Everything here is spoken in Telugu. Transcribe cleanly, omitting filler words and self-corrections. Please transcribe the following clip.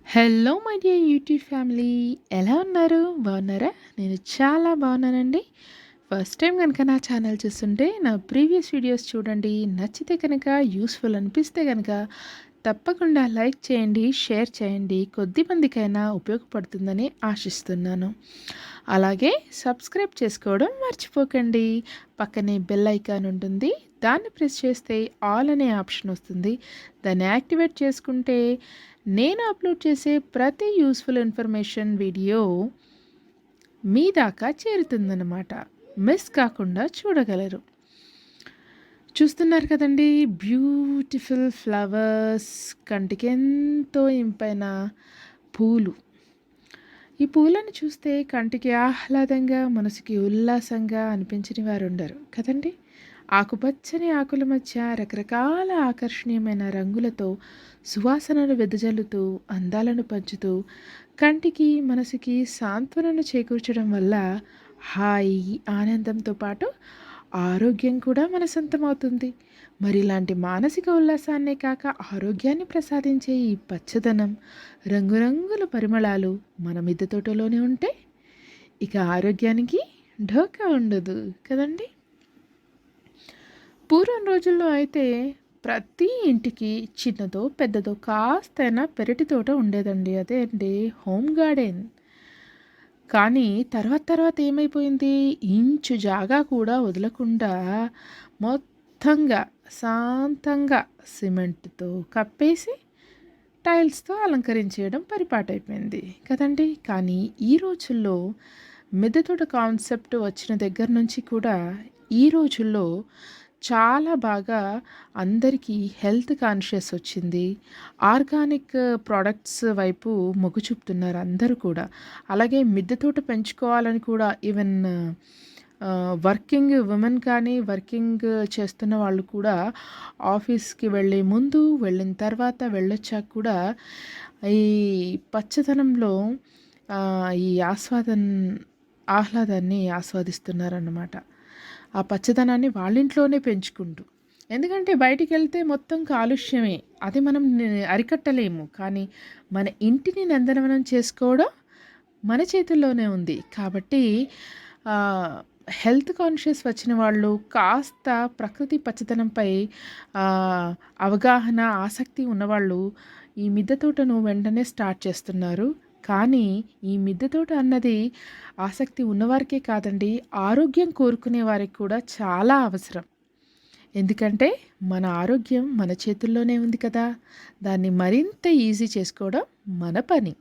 Hello my dear YouTube family, ఎలా ఉన్నారు? బాగున్నారా? నేను చాలా బాగున్నానండి. ఫస్ట్ టైం కనుక నా ఛానల్ చూస్తుంటే నా ప్రీవియస్ వీడియోస్ చూడండి. నచ్చితే కనుక, యూస్ఫుల్ అనిపిస్తే కనుక తప్పకుండా లైక్ చేయండి, షేర్ చేయండి. కొద్ది మందికైనా ఉపయోగపడుతుందని ఆశిస్తున్నాను. అలాగే సబ్స్క్రైబ్ చేసుకోవడం మర్చిపోకండి. పక్కనే బెల్ ఐకాన్ ఉంటుంది, దాన్ని ప్రెస్ చేస్తే ఆల్ అనే ఆప్షన్ వస్తుంది. దాన్ని యాక్టివేట్ చేసుకుంటే నేను అప్లోడ్ చేసే ప్రతి యూస్ఫుల్ ఇన్ఫర్మేషన్ వీడియో మీ దాకా చేరుతుందన్నమాట. మిస్ కాకుండా చూడగలరు. చూస్తున్నారు కదండి, బ్యూటిఫుల్ ఫ్లవర్స్, కంటికి ఎంతో ఇంపైన పూలు. ఈ పూలను చూస్తే కంటికి ఆహ్లాదంగా, మనసుకి ఉల్లాసంగా అనిపించని వారు ఉండరు కదండి. ఆకుపచ్చని ఆకుల మధ్య రకరకాల ఆకర్షణీయమైన రంగులతో సువాసనలు వెదజల్లుతూ, అందాలను పంచుతూ, కంటికి మనసుకి సాంత్వనను చేకూర్చడం వల్ల హాయి, ఆనందంతో పాటు ఆరోగ్యం కూడా మన సొంతమవుతుంది. మరి ఇలాంటి మానసిక ఉల్లాసాన్నే కాక ఆరోగ్యాన్ని ప్రసాదించే ఈ పచ్చదనం, రంగురంగుల పరిమళాలు మన మిద్దె తోటలోనే ఉంటే ఇక ఆరోగ్యానికి ఢోకా ఉండదు కదండి. పూర్వం రోజుల్లో అయితే ప్రతి ఇంటికి చిన్నదో పెద్దదో కాస్తైనా పెరటి తోట ఉండేదండి. అదే అండి హోమ్ గార్డెన్. కానీ తర్వాత తర్వాత ఏమైపోయింది, ఇంచు జాగా కూడా వదలకుండా మొత్తంగా శాంతంగా సిమెంట్తో కప్పేసి టైల్స్తో అలంకరించేయడం పరిపాటైపోయింది కదండి. కానీ ఈ రోజుల్లో మిద్దె తోట కాన్సెప్ట్ వచ్చిన దగ్గర నుంచి కూడా ఈ రోజుల్లో చాలా బాగా అందరికీ హెల్త్ కాన్షియస్ వచ్చింది. ఆర్గానిక్ ప్రొడక్ట్స్ వైపు మొగ్గు చూపుతున్నారు అందరూ కూడా. అలాగే మిద్దె తోట పెంచుకోవాలని కూడా ఈవెన్ వర్కింగ్ విమెన్ కానీ, వర్కింగ్ చేస్తున్న వాళ్ళు కూడా ఆఫీస్‌కి వెళ్ళే ముందు, వెళ్ళిన తర్వాత, వెళ్ళొచ్చాక కూడా ఈ పచ్చదనంలో ఈ ఆహ్లాదాన్ని ఆస్వాదిస్తున్నారన్నమాట. ఆ పచ్చదనాన్ని వాళ్ళింట్లోనే పెంచుకుంటూ. ఎందుకంటే బయటికెళ్తే మొత్తం కాలుష్యమే. అది మనం అరికట్టలేము. కానీ మన ఇంటిని నందనవనం చేసుకోవడం మన చేతుల్లోనే ఉంది. కాబట్టి హెల్త్ కాన్షియస్ వచ్చిన వాళ్ళు కాస్త ప్రకృతి పచ్చదనంపై అవగాహన, ఆసక్తి ఉన్నవాళ్ళు ఈ మిద్దె తోటను వెంటనే స్టార్ట్ చేస్తున్నారు. కానీ ఈ మిద్దె తోట అన్నది ఆసక్తి ఉన్నవారికే కాదండి, ఆరోగ్యం కోరుకునే వారికి కూడా చాలా అవసరం. ఎందుకంటే మన ఆరోగ్యం మన చేతుల్లోనే ఉంది కదా. దాన్ని మరింత ఈజీ చేసుకోవడం మన పని.